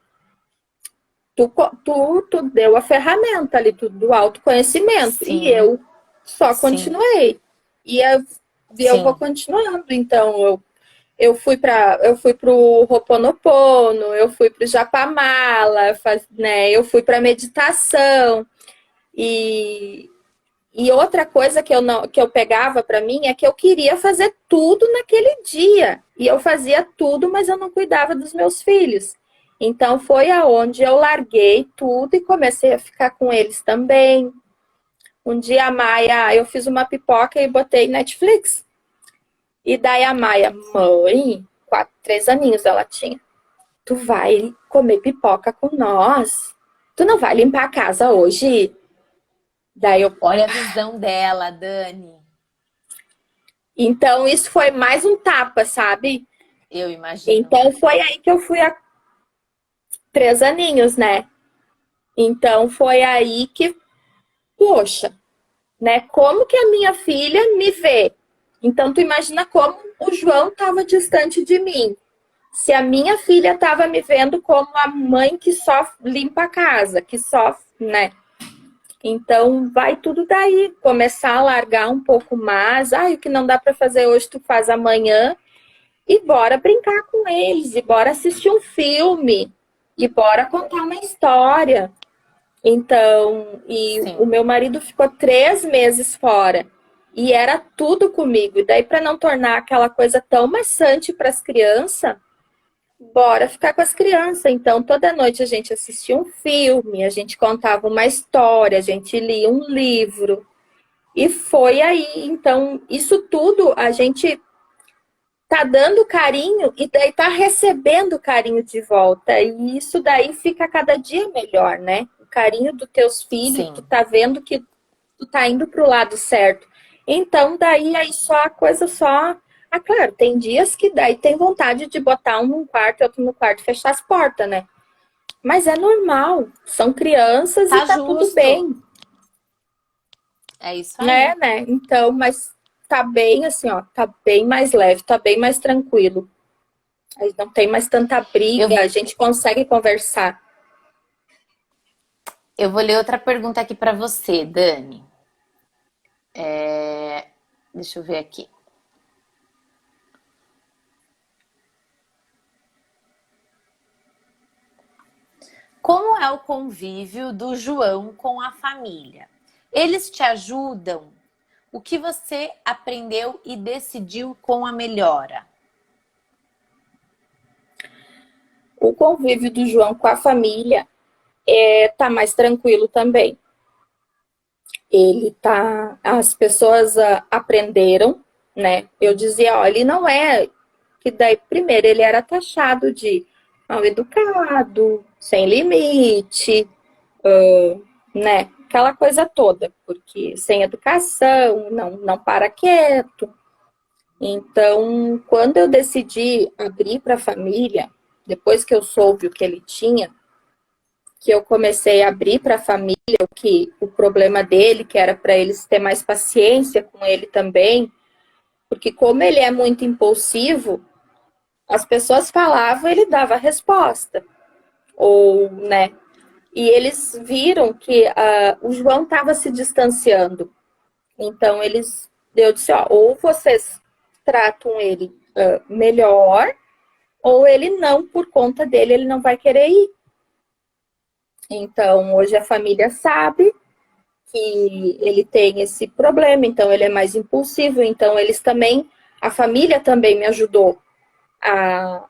tu deu a ferramenta ali, do autoconhecimento. Sim. E eu só continuei. E eu vou continuando. Então, eu fui pro Ho'oponopono, eu fui pro Japamala, né? Eu fui pra meditação. E outra coisa que eu pegava para mim é que eu queria fazer tudo naquele dia. E eu fazia tudo, mas eu não cuidava dos meus filhos. Então foi aonde eu larguei tudo e comecei a ficar com eles também. Um dia a Maia, eu fiz uma pipoca e botei Netflix. E daí a Maia, mãe, 3 aninhos ela tinha. Tu vai comer pipoca com nós? Tu não vai limpar a casa hoje? Daí Olha a visão dela, Dani. Então isso foi mais um tapa, sabe? Eu imagino. Então foi aí que eu fui há 3 aninhos, né? Então foi aí que, poxa, né? Como que a minha filha me vê? Então, tu imagina como o João estava distante de mim. Se a minha filha estava me vendo como a mãe que só limpa a casa, que só, né? Então, vai tudo daí. Começar a largar um pouco mais. O que não dá para fazer hoje, tu faz amanhã. e bora brincar com eles, e bora assistir um filme, e bora contar uma história. Então, e o Sim. meu marido ficou 3 meses fora. E era tudo comigo. E daí, para não tornar aquela coisa tão maçante para as crianças, bora ficar com as crianças. Então, toda noite a gente assistia um filme, a gente contava uma história, a gente lia um livro. E foi aí. Então, isso tudo a gente tá dando carinho e daí tá recebendo carinho de volta. E isso daí fica cada dia melhor, né? O carinho dos teus filhos, tu Sim. tá vendo que tu tá indo pro lado certo. Então, daí aí só a coisa só. Ah, claro, tem dias que daí tem vontade de botar um num quarto e outro no quarto e fechar as portas, né? Mas é normal, são crianças e Tá tá tudo justo. bem, É isso né, aí. né? Então, mas tá bem assim, ó, tá bem mais leve, tá bem mais tranquilo. Aí não tem mais tanta Eu, briga, a gente consegue conversar. eu vou ler outra pergunta aqui para você, Dani. Deixa eu ver aqui. Como é o convívio do João com a família? Eles te ajudam? O que você aprendeu e decidiu com a melhora? O convívio do João com a família tá mais tranquilo também. Ele tá, as pessoas aprenderam, né? Eu dizia, ó, ele não é que daí primeiro ele era taxado de mal educado, sem limite, né? Aquela coisa toda, porque sem educação, não para quieto. Então, quando eu decidi abrir para a família, depois que eu soube o que ele tinha, que eu comecei a abrir para a família o problema dele, que era para eles ter mais paciência com ele também, porque como ele é muito impulsivo, as pessoas falavam, ele dava a resposta, ou, né? E eles viram que o João estava se distanciando. Então eu disse, ó, ou vocês tratam ele melhor, ou ele não, por conta dele, ele não vai querer ir. Então, hoje a família sabe que ele tem esse problema, então ele é mais impulsivo, então eles também, a família também me ajudou a,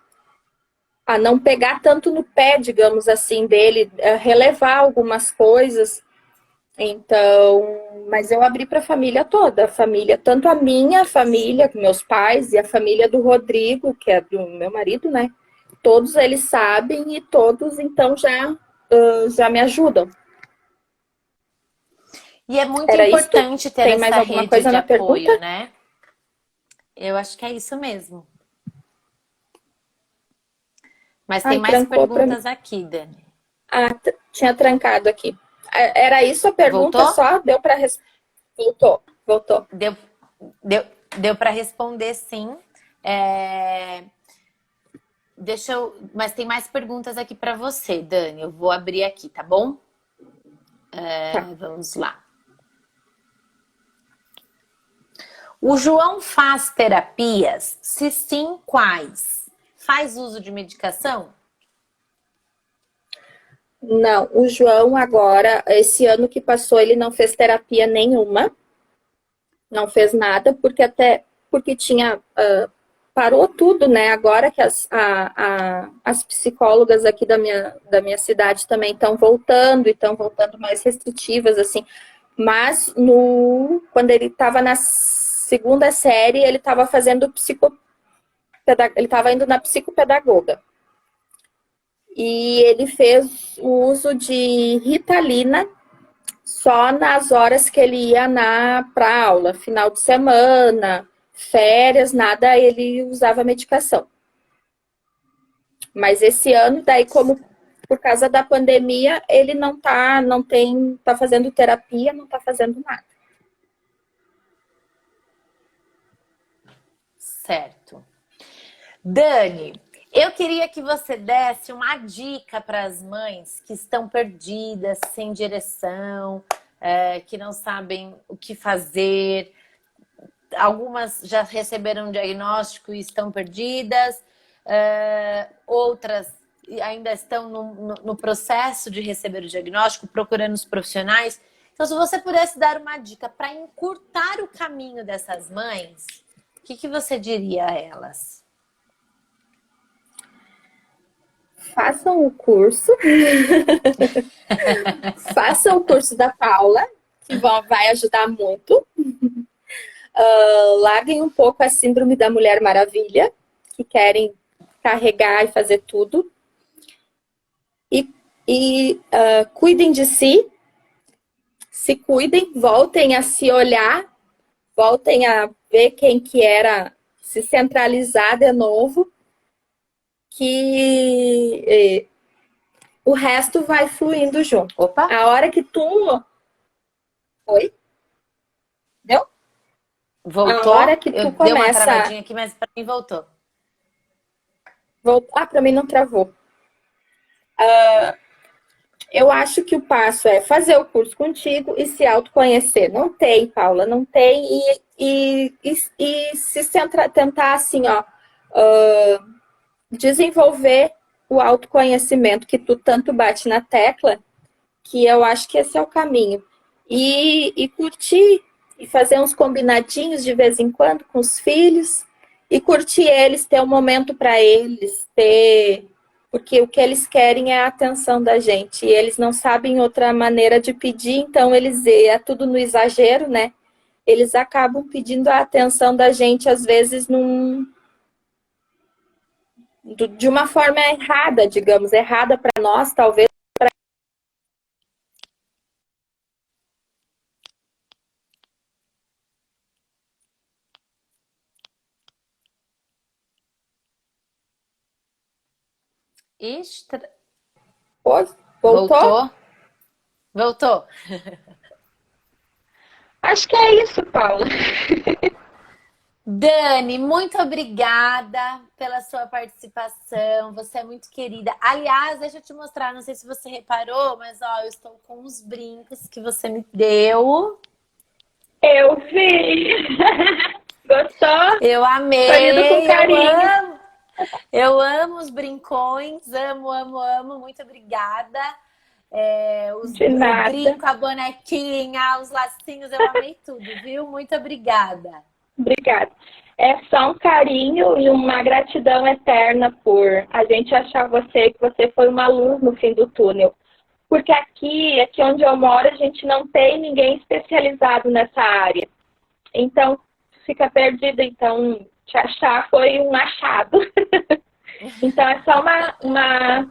a não pegar tanto no pé, digamos assim, dele, a relevar algumas coisas. Então, mas eu abri para a família toda, a família, tanto a minha família, meus pais, e a família do Rodrigo, que é do meu marido, né? Todos eles sabem e todos então já me ajudam. E é muito Era isto? importante ter Tem mais essa alguma rede coisa de na pergunta? apoio, né? Eu acho que é isso mesmo. Mas tem Ai, mais trancou para mim. perguntas aqui, Dani. Ah, tinha trancado aqui. Era isso a pergunta Voltou? só? Deu para voltou, voltou. Deu, deu, deu para responder, sim. É, mas tem mais perguntas aqui para você, Dani. Eu vou abrir aqui, tá bom? Tá. Vamos lá. O João faz terapias? Se sim, quais? Faz uso de medicação? Não, o João agora, esse ano que passou, ele não fez terapia nenhuma, não fez nada, porque tinha parou tudo, né? Agora que as psicólogas aqui da minha cidade também estão voltando e estão voltando mais restritivas, assim. Mas quando ele estava na segunda série, ele estava fazendo ele estava indo na psicopedagoga. E ele fez o uso de Ritalina só nas horas que ele ia para aula, final de semana, férias, nada, ele usava medicação. Mas esse ano, daí, como por causa da pandemia, ele tá fazendo terapia, não tá fazendo nada. Certo. Dani, eu queria que você desse uma dica para as mães que estão perdidas, sem direção, que não sabem o que fazer. algumas já receberam diagnóstico e estão perdidas, outras ainda estão no processo de receber o diagnóstico, procurando os profissionais. Então, se você pudesse dar uma dica para encurtar o caminho dessas mães, o que você diria a elas? Façam o curso. Façam o curso da Paula, que vai ajudar muito. Larguem um pouco a síndrome da Mulher Maravilha, que querem carregar e fazer tudo. E cuidem de si, se cuidem, voltem a se olhar, voltem a ver quem que era, se centralizar de novo, que o resto vai fluindo junto. Opa! A hora que tu... Oi? Deu? Voltou? A hora que tu Eu dei uma começa... travadinha aqui, mas para mim voltou. Para mim não travou. Eu acho que o passo é fazer o curso contigo e se autoconhecer. Não tem, Paula, não tem. E se tentar assim, ó, desenvolver o autoconhecimento que tu tanto bate na tecla, que eu acho que esse é o caminho. E curtir, e fazer uns combinadinhos de vez em quando com os filhos, e curtir eles, ter um momento para eles, porque o que eles querem é a atenção da gente, e eles não sabem outra maneira de pedir, então é tudo no exagero, né? Eles acabam pedindo a atenção da gente, às vezes, de uma forma errada, digamos, errada para nós, talvez. Ixi, Oi, voltou? voltou? Voltou. Acho que é isso, Paula. Dani, muito obrigada pela sua participação. Você é muito querida. Aliás, deixa eu te mostrar, não sei se você reparou, mas ó, eu estou com os brincos que você me deu. Eu vi. Gostou? Eu Escolhido com amei, carinho. eu amo os brincões, amo, amo, amo. Muito obrigada. De O nada. brinco, a bonequinha, os lacinhos, eu amei tudo, viu? Muito obrigada. Obrigada. É só um carinho e uma gratidão eterna por a gente achar você, que você foi uma luz no fim do túnel. Porque aqui onde eu moro, a gente não tem ninguém especializado nessa área. Então, fica perdido. Então, te achar foi um achado. Então, é só uma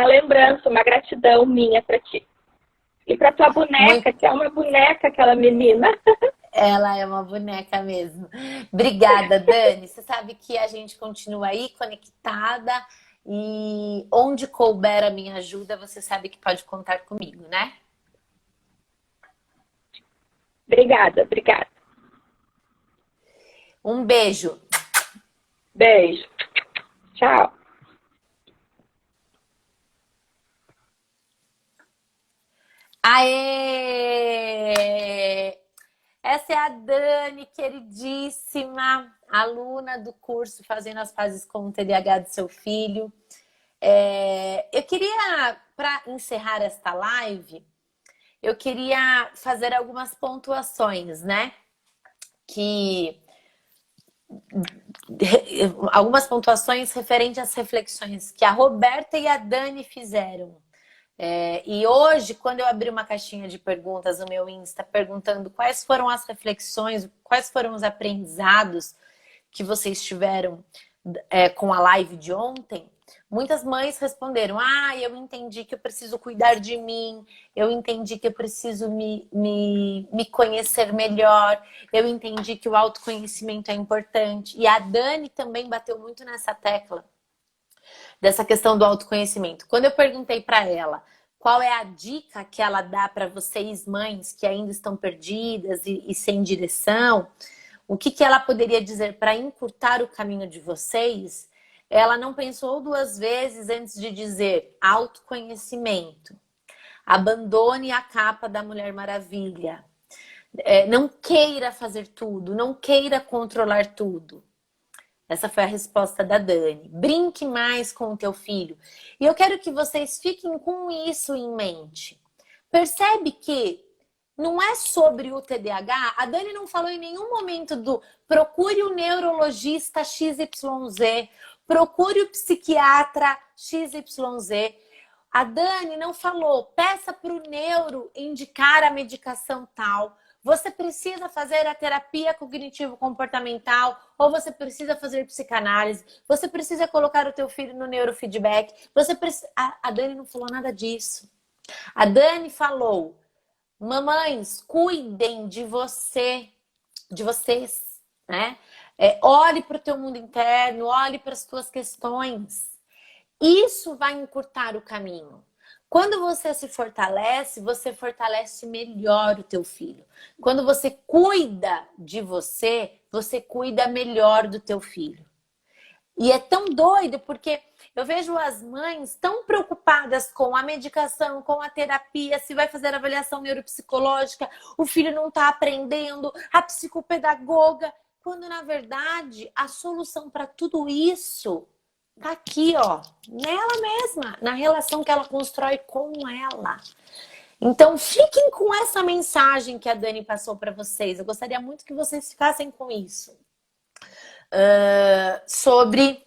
lembrança, uma gratidão minha para ti. E para tua boneca, que é uma boneca, aquela menina. Ela é uma boneca mesmo. Obrigada, Dani. Você sabe que a gente continua aí conectada e onde couber a minha ajuda, você sabe que pode contar comigo, né? Obrigada, obrigada. Um beijo. Beijo. Tchau. Aê! Essa é a Dani, queridíssima, aluna do curso Fazendo as Pazes com o TDAH do seu filho. Eu queria, para encerrar esta live, eu queria fazer algumas pontuações, né? Algumas pontuações referentes às reflexões que a Roberta e a Dani fizeram. E hoje, quando eu abri uma caixinha de perguntas no meu Insta, perguntando quais foram as reflexões, quais foram os aprendizados que vocês tiveram com a live de ontem, muitas mães responderam: eu entendi que eu preciso cuidar de mim, eu entendi que eu preciso me conhecer melhor, eu entendi que o autoconhecimento é importante. E a Dani também bateu muito nessa tecla dessa questão do autoconhecimento. Quando eu perguntei para ela qual é a dica que ela dá para vocês, mães, que ainda estão perdidas e sem direção, o que ela poderia dizer para encurtar o caminho de vocês, ela não pensou duas vezes antes de dizer autoconhecimento. Abandone a capa da Mulher Maravilha. Não queira fazer tudo, não queira controlar tudo. Essa foi a resposta da Dani. Brinque mais com o teu filho. E eu quero que vocês fiquem com isso em mente. Percebe que não é sobre o TDAH? A Dani não falou em nenhum momento do procure o neurologista XYZ, procure o psiquiatra XYZ. A Dani não falou, peça para o neuro indicar a medicação tal. Você precisa fazer a terapia cognitivo-comportamental ou você precisa fazer psicanálise. Você precisa colocar o teu filho no neurofeedback. A Dani não falou nada disso. A Dani falou, mamães, cuidem de você, de vocês, né? Olhe para o teu mundo interno, olhe para as tuas questões. Isso vai encurtar o caminho. Quando você fortalece melhor o teu filho. Quando você cuida de você, você cuida melhor do teu filho. E é tão doido porque eu vejo as mães tão preocupadas com a medicação, com a terapia, se vai fazer avaliação neuropsicológica, o filho não está aprendendo, a psicopedagoga, quando na verdade a solução para tudo isso tá aqui, ó, nela mesma, na relação que ela constrói com ela. Então, fiquem com essa mensagem que a Dani passou para vocês. Eu gostaria muito que vocês ficassem com isso. Sobre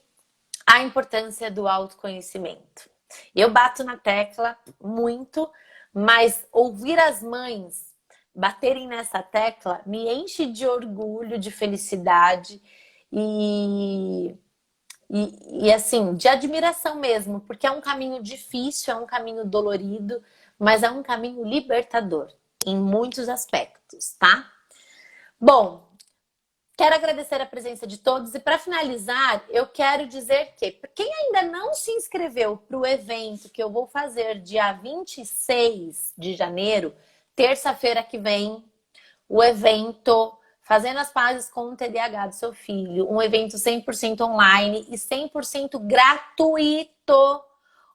a importância do autoconhecimento. Eu bato na tecla muito, mas ouvir as mães baterem nessa tecla me enche de orgulho, de felicidade e assim, de admiração mesmo, porque é um caminho difícil, é um caminho dolorido, mas é um caminho libertador em muitos aspectos, tá? Bom, quero agradecer a presença de todos e para finalizar, eu quero dizer que quem ainda não se inscreveu para o evento que eu vou fazer dia 26 de janeiro, terça-feira que vem, o evento Fazendo as Pazes com o TDAH do seu filho, um evento 100% online e 100% gratuito,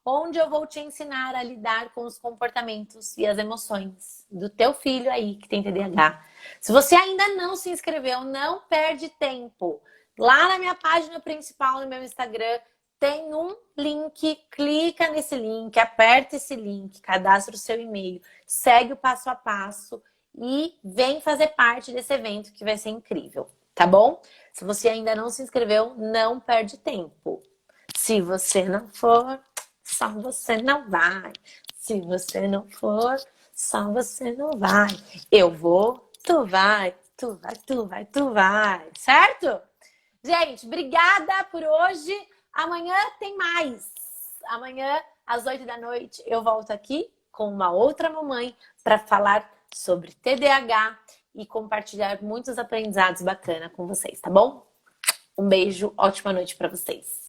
onde eu vou te ensinar a lidar com os comportamentos e as emoções do teu filho aí que tem TDAH. Se você ainda não se inscreveu, não perde tempo. Lá na minha página principal, no meu Instagram, tem um link, clica nesse link, aperta esse link, cadastra o seu e-mail, segue o passo a passo e vem fazer parte desse evento que vai ser incrível, tá bom? Se você ainda não se inscreveu, não perde tempo. Se você não for, só você não vai. Se você não for, só você não vai. Eu vou, tu vai, tu vai, tu vai, tu vai. Certo? Gente, obrigada por hoje. Amanhã tem mais. Amanhã, às 8 da noite, eu volto aqui com uma outra mamãe para falar sobre TDAH e compartilhar muitos aprendizados bacanas com vocês, tá bom? Um beijo, ótima noite para vocês.